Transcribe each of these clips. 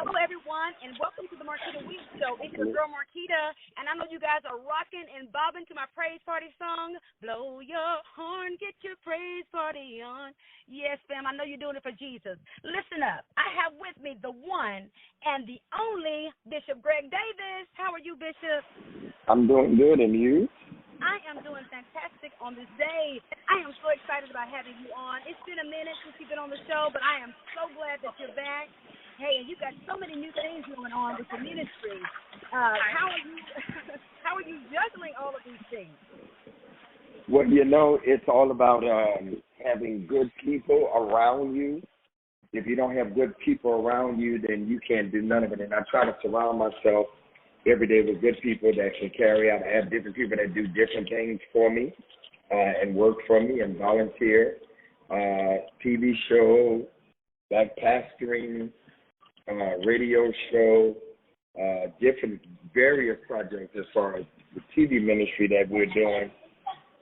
Hello, everyone, and welcome to the Markeita Week Show. It's your girl, Markeita, and I know you guys are rocking and bobbing to my praise party song, Blow Your Horn, Get Your Praise Party On. Yes, fam, I know you're doing it for Jesus. Listen up. I have with me the one and the only Bishop Greg Davis. How are you, Bishop? I'm doing good, and you? I am doing fantastic on this day. I am so excited about having you on. It's been a minute since you've been on the show, but I am so glad that you're back. Hey, and you got so many new things going on with the ministry. How are you? How are you juggling all of these things? Well, it's all about having good people around you. If you don't have good people around you, then you can't do none of it. And I try to surround myself every day with good people that can carry out. I have different people that do different things for me and work for me and volunteer. TV show, like pastoring, radio show, different various projects as far as the TV ministry that we're doing.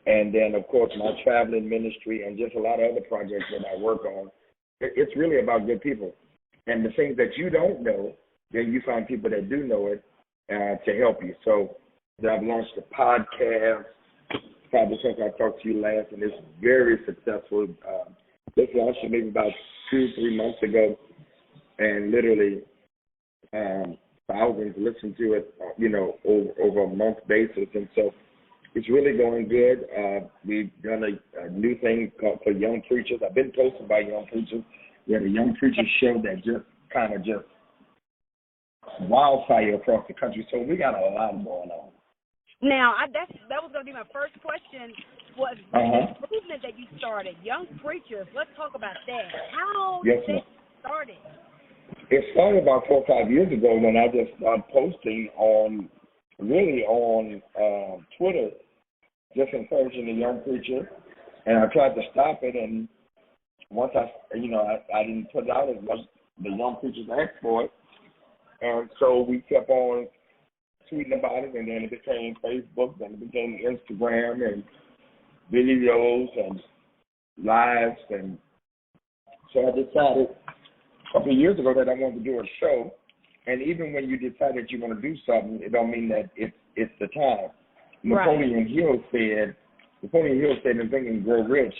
And then, of course, my traveling ministry and just a lot of other projects that I work on. It's really about good people. And the things that you don't know, then you find people that do know it to help you. So I've launched a podcast probably since I talked to you last, and it's very successful. Just launched it maybe about 2-3 months ago, and literally thousands listen to it, over a month basis. And so it's really going good. We've done a new thing called for young preachers. I've been posted by young preachers. We had a young preacher show that just kind of wildfire across the country. So we got a lot going on. Now, that was going to be my first question. Was the movement that you started, Young Preachers? Let's talk about that. How did it started? It started about 4 or 5 years ago when I just started posting on Twitter, just encouraging the young preacher, and I tried to stop it. And once I didn't put it out as much, the young preachers asked for it, and so we kept on tweeting about it, and then it became Facebook, then it became Instagram, and videos and lives, and so I decided a couple of years ago that I wanted to do a show. And even when you decide that you want to do something, it don't mean that it's the time. Right. Napoleon Hill said in Think and Grow Rich,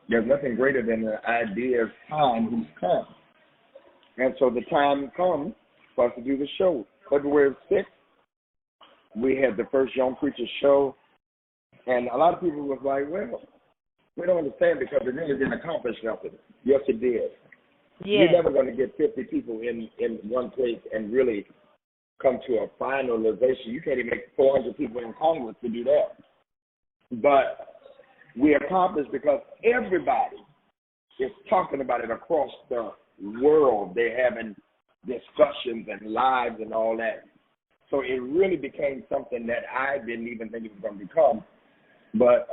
there's nothing greater than the idea's time who's come. And so the time comes for us to do the show. February 6th, we had the first Young Preachers show, and a lot of people was like, well, we don't understand because it really didn't accomplish nothing. Yes, it did. Yeah. You're never going to get 50 people in one place and really come to a finalization. You can't even make 400 people in Congress to do that. But we accomplished because everybody is talking about it across the world. They're having discussions and lives and all that. So it really became something that I didn't even think it was going to become. But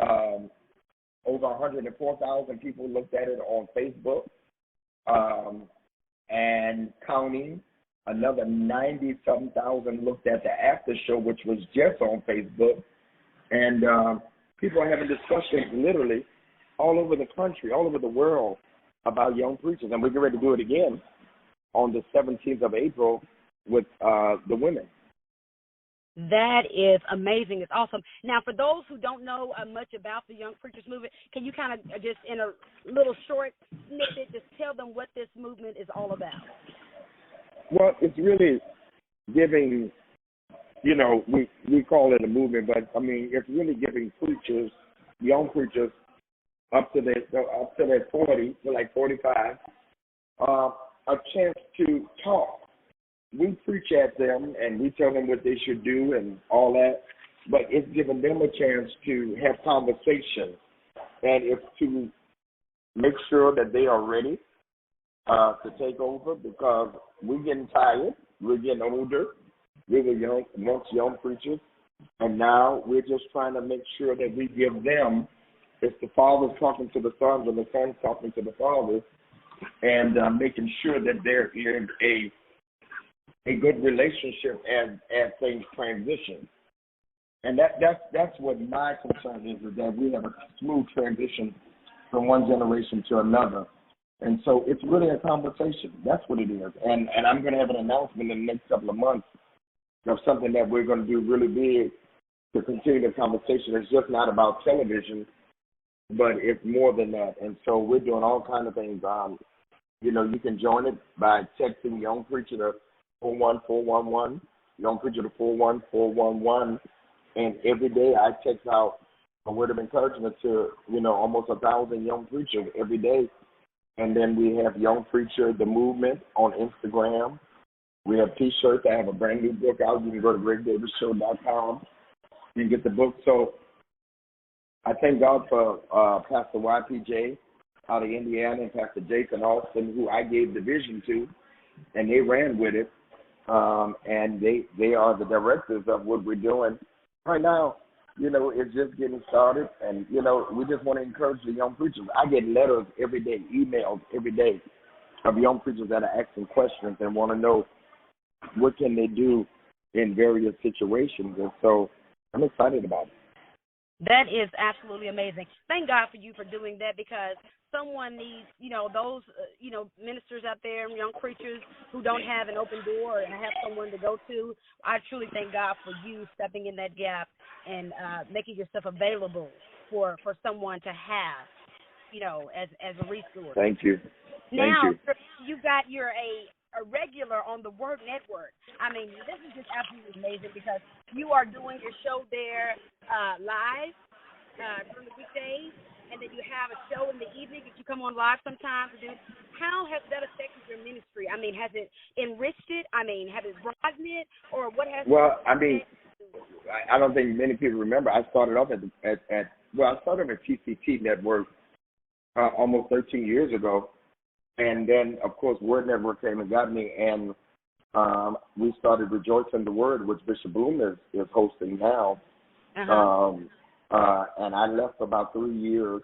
over 104,000 people looked at it on Facebook. And counting, another 90-something thousand looked at the after show, which was just on Facebook. And people are having discussions literally all over the country, all over the world about young preachers. And we're getting ready to do it again on the 17th of April with the women. That is amazing. It's awesome. Now, for those who don't know much about the Young Preachers movement, can you kind of just in a little short snippet just tell them what this movement is all about? Well, it's really giving, we call it a movement, but, it's really giving preachers, young preachers, up to their 40, to like 45, a chance to talk. We preach at them, and we tell them what they should do and all that, but it's giving them a chance to have conversations, and it's to make sure that they are ready to take over because we're getting tired, we're getting older, we were once young preachers, and now we're just trying to make sure that we give them, it's the fathers talking to the sons and the sons talking to the fathers, and making sure that they're in a good relationship as things transition. And that's what my concern is that we have a smooth transition from one generation to another. And so it's really a conversation. That's what it is. And I'm going to have an announcement in the next couple of months of something that we're going to do really big to continue the conversation. It's just not about television, but it's more than that. And so we're doing all kinds of things. You can join it by texting Young Preacher to 41411, Young Preacher to 41411. And every day I text out a word of encouragement to, almost 1,000 young preachers every day. And then we have Young Preacher, the movement on Instagram. We have T-shirts. I have a brand new book out. You can go to GregDavisShow.com and get the book. So I thank God for Pastor YPJ out of Indiana and Pastor Jason Austin, who I gave the vision to, and they ran with it. And they are the directors of what we're doing. Right now, it's just getting started, and, we just want to encourage the young preachers. I get letters every day, emails every day of young preachers that are asking questions and want to know what can they do in various situations. And so I'm excited about it. That is absolutely amazing. Thank God for you for doing that, because someone needs, those, ministers out there, young preachers who don't have an open door and have someone to go to. I truly thank God for you stepping in that gap and making yourself available for someone to have, as a resource. Thank you. Now, you're a regular on the Word Network. I mean, this is just absolutely amazing, because you are doing your show there live during the weekdays, and then you have a show in the evening that you come on live sometimes. How has that affected your ministry? I mean, has it enriched it? I mean, has it broadened it? Or what has I don't think many people remember. I started off at TCT Network almost 13 years ago. And then, of course, Word Network came and got me, and we started Rejoicing the Word, which Bishop Bloom is hosting now. Uh-huh. And I left for about 3 years.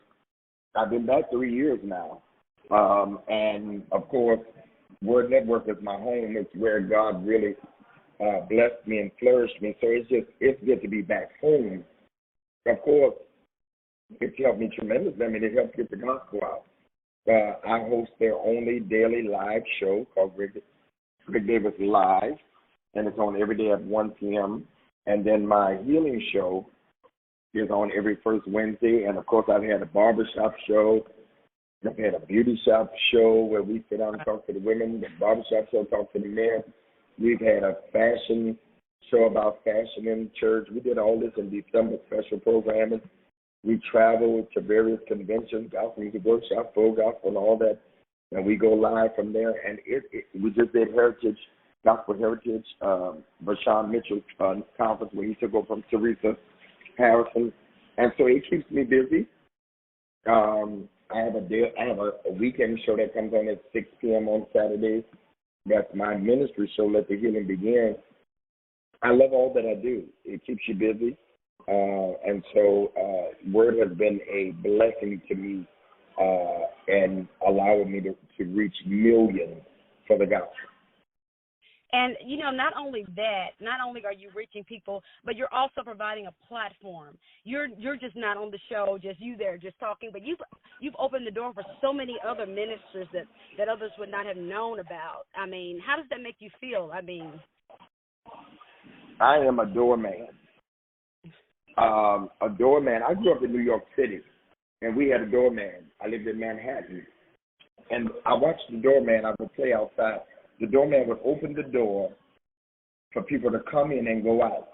I've been back 3 years now. And, of course, Word Network is my home. It's where God really blessed me and flourished me. So it's good to be back home. Of course, it's helped me tremendously. I mean, it helps get the gospel out. I host their only daily live show called Greg Davis Live, and it's on every day at 1 p.m. And then my healing show is on every first Wednesday. And, of course, I've had a barbershop show. I've had a beauty shop show where we sit down and talk to the women. The barbershop show talk to the men. We've had a fashion show about fashion in church. We did all this in December, special programming. We travel to various conventions, gospel music workshop, full gospel, and all that, and we go live from there. And we just did Gospel Heritage, Vashawn Mitchell conference where he took over from Teresa Harrison, and so it keeps me busy. I have a weekend show that comes on at 6 p.m. on Saturdays. That's my ministry show, Let the Healing Begin. I love all that I do. It keeps you busy. And so Word has been a blessing to me and allowing me to reach millions for the gospel. And, not only are you reaching people, but you're also providing a platform. You're just not on the show, just you there, just talking, but you've opened the door for so many other ministers that others would not have known about. I mean, how does that make you feel? I mean, I am a doorman. A doorman. I grew up in New York City, and we had a doorman. I lived in Manhattan, and I watched the doorman. I would play outside. The doorman would open the door for people to come in and go out.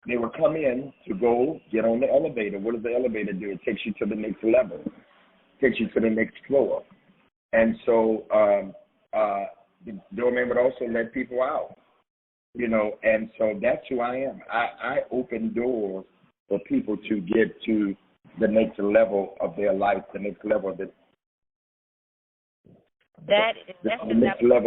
They would come in to go get on the elevator. What does the elevator do? It takes you to the next level, takes you to the next floor. And so the doorman would also let people out. And so that's who I am. I open doors for people to get to the next level of their life, the next level of the next level